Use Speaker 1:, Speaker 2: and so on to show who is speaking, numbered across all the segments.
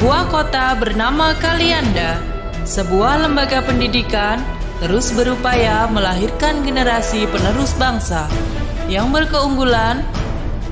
Speaker 1: sebuah kota bernama Kalianda, sebuah lembaga pendidikan terus berupaya melahirkan generasi penerus bangsa yang berkeunggulan,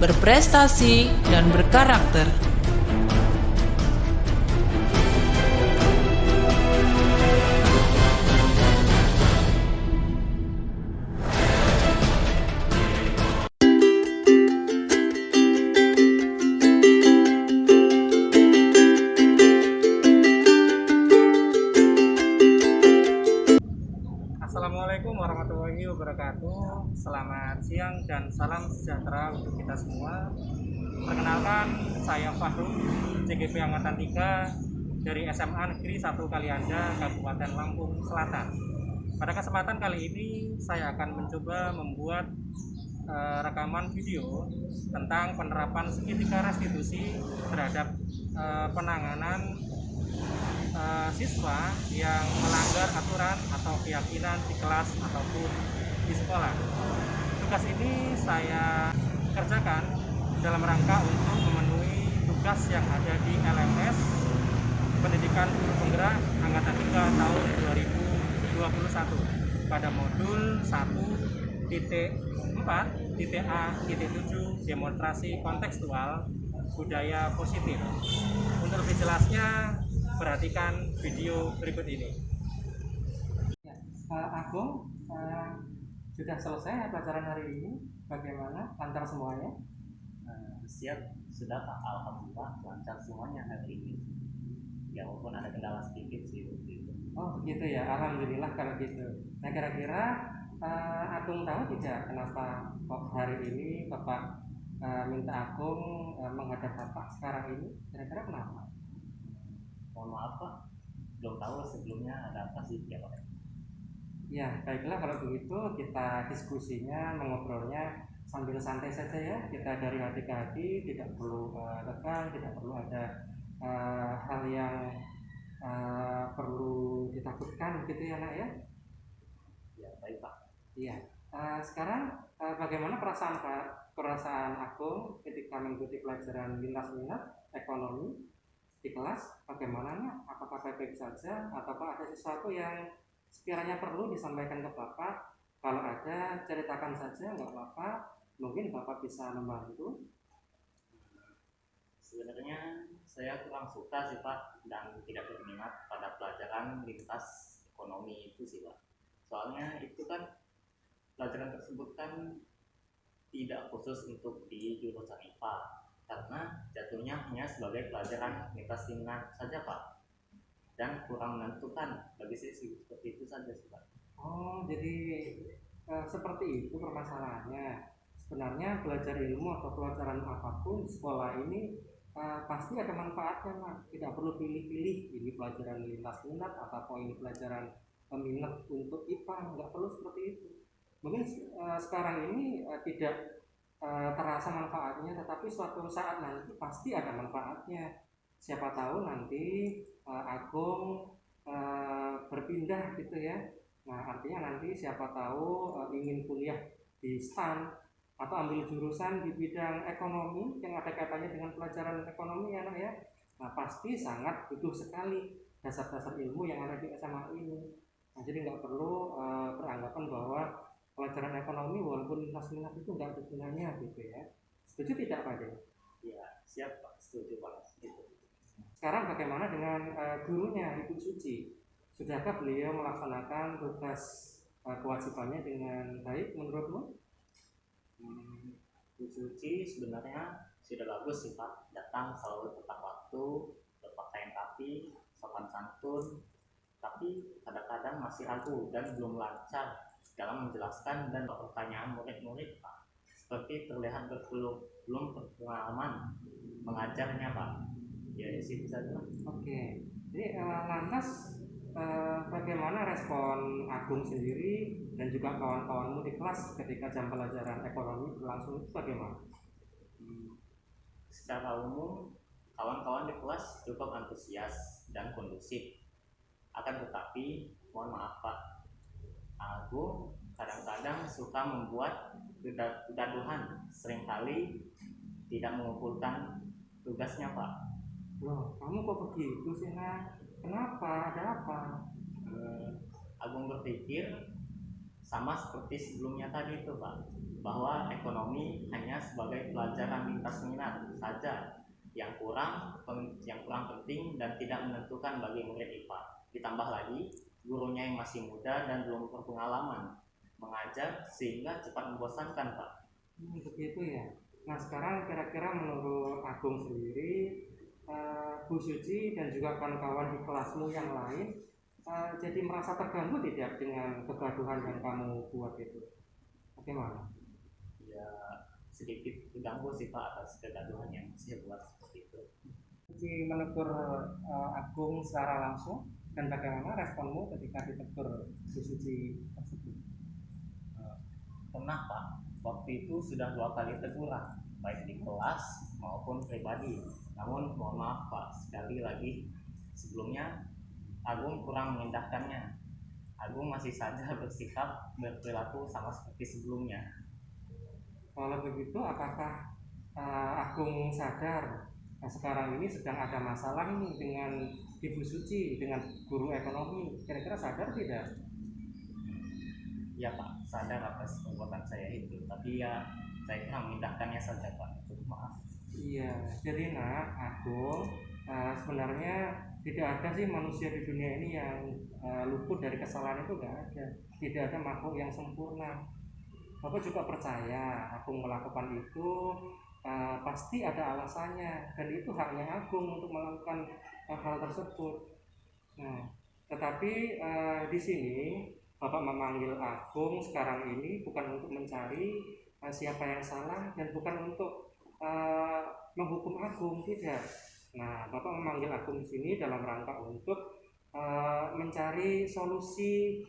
Speaker 1: berprestasi, dan berkarakter.
Speaker 2: Assalamualaikum warahmatullahi wabarakatuh. Selamat siang dan salam sejahtera untuk kita semua. Perkenalkan, saya Fahru, CGP Angkatan 3 dari SMA Negeri 1 Kalianda, Kabupaten Lampung Selatan. Pada kesempatan kali ini saya akan mencoba membuat rekaman video tentang penerapan segitiga restitusi terhadap penanganan siswa yang melanggar aturan atau keyakinan di kelas ataupun di sekolah. Tugas ini saya kerjakan dalam rangka untuk memenuhi tugas yang ada di LMS Pendidikan Guru Penggerak Angkatan 3 tahun 2021 pada modul 1.4.A.7 demonstrasi kontekstual budaya positif. Untuk lebih jelasnya, perhatikan video berikut ini. Agung, sudah selesai pelajaran hari ini. Bagaimana? Lancar semuanya?
Speaker 3: Siap, sudah Pak. Alhamdulillah lancar semuanya hari ini. Ya walaupun ada kendala sedikit sih waktu itu.
Speaker 2: Oh begitu ya, Alhamdulillah kalau gitu. Nah kira-kira Agung tahu tidak kenapa kok hari ini Bapak minta Agung menghadap Bapak sekarang ini? Kira-kira kenapa?
Speaker 3: Mohon maaf Pak, belum tahu sebelumnya ada apa sih ya Pak.
Speaker 2: Ya, baiklah kalau begitu kita diskusinya, mengobrolnya sambil santai saja ya. Kita dari hati ke hati, tidak perlu tegang, tidak perlu ada hal yang perlu ditakutkan gitu ya nak ya.
Speaker 3: Ya baik Pak.
Speaker 2: Iya. Sekarang bagaimana perasaan Agung ketika mengikuti pelajaran lintas minat ekonomi di kelas? Bagaimana nak? Apakah baik-baik saja ataukah ada sesuatu yang sekiranya perlu disampaikan ke Bapak? Kalau ada, ceritakan saja, nggak apa-apa. Mungkin Bapak bisa membantu.
Speaker 3: Sebenarnya saya kurang suka sih Pak dan tidak berminat pada pelajaran lintas ekonomi itu sih Pak. Soalnya itu kan pelajaran tersebut kan tidak khusus untuk di jurusan IPA karena jatuhnya hanya sebagai pelajaran lintas minat saja Pak, dan kurang menentukan bagi saya sih, seperti itu saja sih Pak.
Speaker 2: Oh, jadi seperti itu permasalahannya. Sebenarnya belajar ilmu atau pelajaran apapun di sekolah ini pasti ada manfaatnya, Mas. Tidak perlu pilih-pilih ini pelajaran lintas minat atau ini pelajaran minat untuk IPA, nggak perlu seperti itu. Mungkin sekarang ini tidak terasa manfaatnya, tetapi suatu saat nanti pasti ada manfaatnya. Siapa tahu nanti Agung berpindah gitu ya. Nah artinya nanti siapa tahu ingin kuliah di STAN atau ambil jurusan di bidang ekonomi yang ada kaitannya dengan pelajaran ekonomi ya nak ya. Nah pasti sangat butuh sekali dasar-dasar ilmu yang ada di SMA ini. Nah jadi nggak perlu beranggapan bahwa pelajaran ekonomi walaupun lintas minat itu nggak ada gunanya gitu ya. Setuju tidak Pak De?
Speaker 3: Ya siap Pak, setuju Pak. Gitu.
Speaker 2: Sekarang bagaimana dengan gurunya Ibu Suci? Sudahkah beliau melaksanakan tugas kewajibannya dengan baik menurutmu?
Speaker 3: Bu Suci sebenarnya sudah bagus sih Pak, datang selalu tepat waktu, berpakaian rapi, sopan santun, tapi kadang-kadang masih ragu dan belum lancar dalam menjelaskan dan pertanyaan murid-murid Pak. Seperti terlihat belum berpengalaman mengajarnya Pak. Ya situ saja.
Speaker 2: Oke. Jadi lantas bagaimana respon Agung sendiri dan juga kawan-kawanmu di kelas ketika jam pelajaran ekonomi berlangsung itu bagaimana?
Speaker 3: Secara umum kawan-kawan di kelas cukup antusias dan kondusif. Akan tetapi mohon maaf Pak, Agung kadang-kadang suka membuat kegaduhan, seringkali tidak mengumpulkan tugasnya Pak.
Speaker 2: Loh, kamu kok begitu sih, nak? Kenapa? Ada apa?
Speaker 3: Eh, Agung berpikir sama seperti sebelumnya tadi itu Pak, bahwa ekonomi hanya sebagai pelajaran lintas minat saja yang kurang penting dan tidak menentukan bagi murid IPA. Ditambah lagi gurunya yang masih muda dan belum berpengalaman mengajar sehingga cepat membosankan Pak.
Speaker 2: Begitu ya. Nah, sekarang kira-kira menurut Agung sendiri, Bu Suci dan juga kawan-kawan di kelasmu yang lain jadi merasa terganggu tidak dengan kegaduhan yang kamu buat itu? Bagaimana?
Speaker 3: Ya sedikit terganggu sih Pak atas kegaduhan yang saya buat seperti itu.
Speaker 2: Suci menegur Agung secara langsung, dan bagaimana responmu ketika ditegur Bu Suci tersebut?
Speaker 3: Eh, Pernah Pak, waktu itu sudah 2 kali teguran baik di kelas maupun pribadi. Namun mohon maaf Pak, sekali lagi sebelumnya Agung kurang mengindahkannya. Agung masih saja bersikap berperilaku sama seperti sebelumnya.
Speaker 2: Kalau begitu, apakah Agung sadar sekarang ini sedang ada masalah ini dengan Ibu Suci, dengan guru ekonomi? Kira-kira sadar tidak?
Speaker 3: Ya Pak, sadar atas perbuatan saya itu, tapi ya saya kurang mengindahkannya saja Pak. Maaf.
Speaker 2: Iya, jadi nak, Agung, sebenarnya tidak ada sih manusia di dunia ini yang luput dari kesalahan, itu nggak ada. Tidak ada makhluk yang sempurna. Bapak juga percaya Agung melakukan itu pasti ada alasannya, dan itu haknya Agung untuk melakukan hal tersebut. Nah, tetapi di sini Bapak memanggil Agung sekarang ini bukan untuk mencari siapa yang salah, dan bukan untuk menghukum Agung, tidak. Nah, Bapak memanggil Agung di sini dalam rangka untuk mencari solusi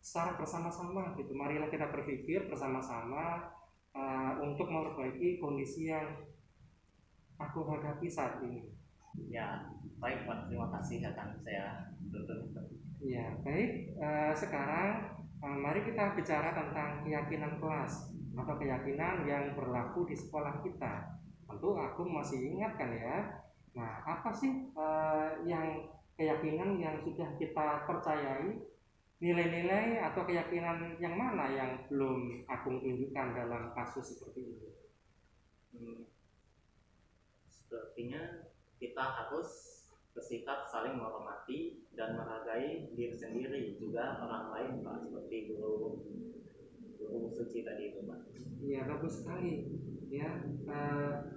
Speaker 2: secara bersama-sama gitu. Marilah kita berpikir bersama-sama untuk memperbaiki kondisi yang aku hadapi saat ini.
Speaker 3: Ya, baik Pak, terima kasih akan saya tuntut.
Speaker 2: Ya, baik. Sekarang mari kita bicara tentang keyakinan kelas atau keyakinan yang berlaku di sekolah kita. Tentu Agung masih ingat kan ya. Nah, apa sih yang keyakinan yang sudah kita percayai? Nilai-nilai atau keyakinan yang mana yang belum Agung tunjukkan dalam kasus seperti ini?
Speaker 3: Sepertinya kita harus bersikap saling menghormati dan menghargai diri sendiri juga orang lain Pak, seperti guru suci tadi itu Pak.
Speaker 2: Iya, bagus sekali. Ya,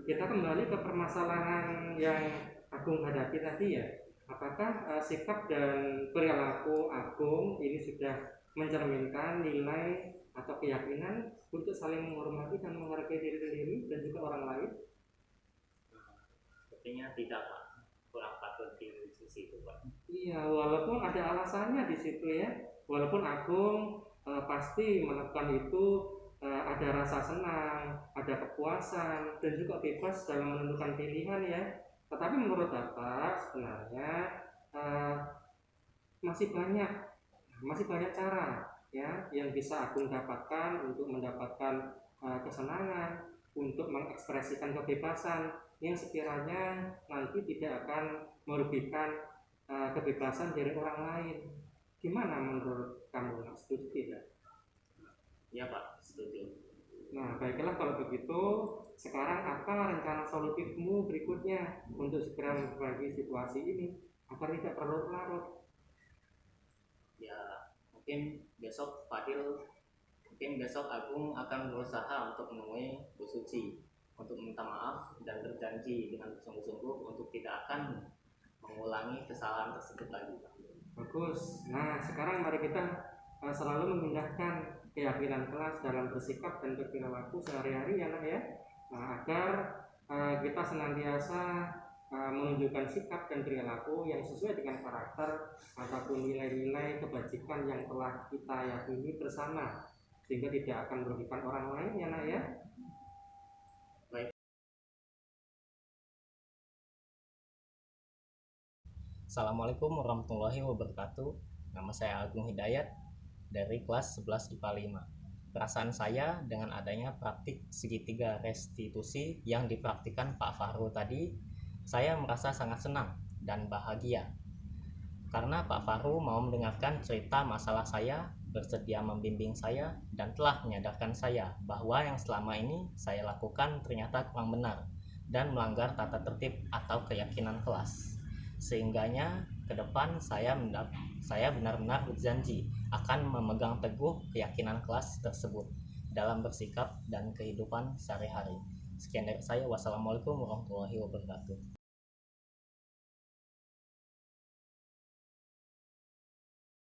Speaker 2: kita kembali ke permasalahan yang Agung hadapi tadi ya. Apakah sikap dan perilaku Agung ini sudah mencerminkan nilai atau keyakinan untuk saling menghormati dan menghargai diri sendiri dan juga orang lain?
Speaker 3: Sepertinya tidak Pak, kurang patut diskusi itu Pak.
Speaker 2: Iya, walaupun ada alasannya di situ ya. Walaupun Agung pasti melakukan itu ada rasa senang, ada kepuasan, dan juga bebas dalam menentukan pilihan ya. Tetapi menurut Bapak sebenarnya masih banyak cara ya yang bisa Agung dapatkan untuk mendapatkan kesenangan, untuk mengekspresikan kebebasan yang sekiranya nanti tidak akan merugikan kebebasan dari orang lain. Gimana menurut kamu? Setuju tidak?
Speaker 3: Ya Pak, setuju.
Speaker 2: Nah, baiklah kalau begitu. Sekarang apa rencana solutifmu berikutnya untuk segera memperbaiki situasi ini agar tidak berlarut-larut?
Speaker 3: Ya mungkin besok Agung akan berusaha untuk menemui Bu Suci untuk minta maaf dan berjanji dengan sungguh-sungguh untuk tidak akan mengulangi kesalahan tersebut lagi.
Speaker 2: Bagus. Nah, sekarang mari kita selalu memindahkan keyakinan kelas dalam bersikap dan berperilaku sehari-hari ya nak ya. Nah, agar kita senantiasa menunjukkan sikap dan perilaku yang sesuai dengan karakter ataupun nilai-nilai kebajikan yang telah kita yakini bersama, sehingga tidak akan merugikan orang lain ya nak ya.
Speaker 3: Baik. Assalamualaikum warahmatullahi wabarakatuh. Nama saya Agung Hidayat dari kelas 11 IPA 5. Perasaan saya dengan adanya praktik segitiga restitusi yang dipraktikkan Pak Fahru tadi
Speaker 4: Saya merasa sangat senang dan bahagia karena Pak Faru mau mendengarkan cerita masalah saya, bersedia membimbing saya, dan telah menyadarkan saya bahwa yang selama ini saya lakukan ternyata kurang benar dan melanggar tata tertib atau keyakinan kelas. Sehingganya ke depan saya benar-benar berjanji akan memegang teguh keyakinan kelas tersebut dalam bersikap dan kehidupan sehari-hari. Sekian dari saya. Wassalamualaikum warahmatullahi wabarakatuh.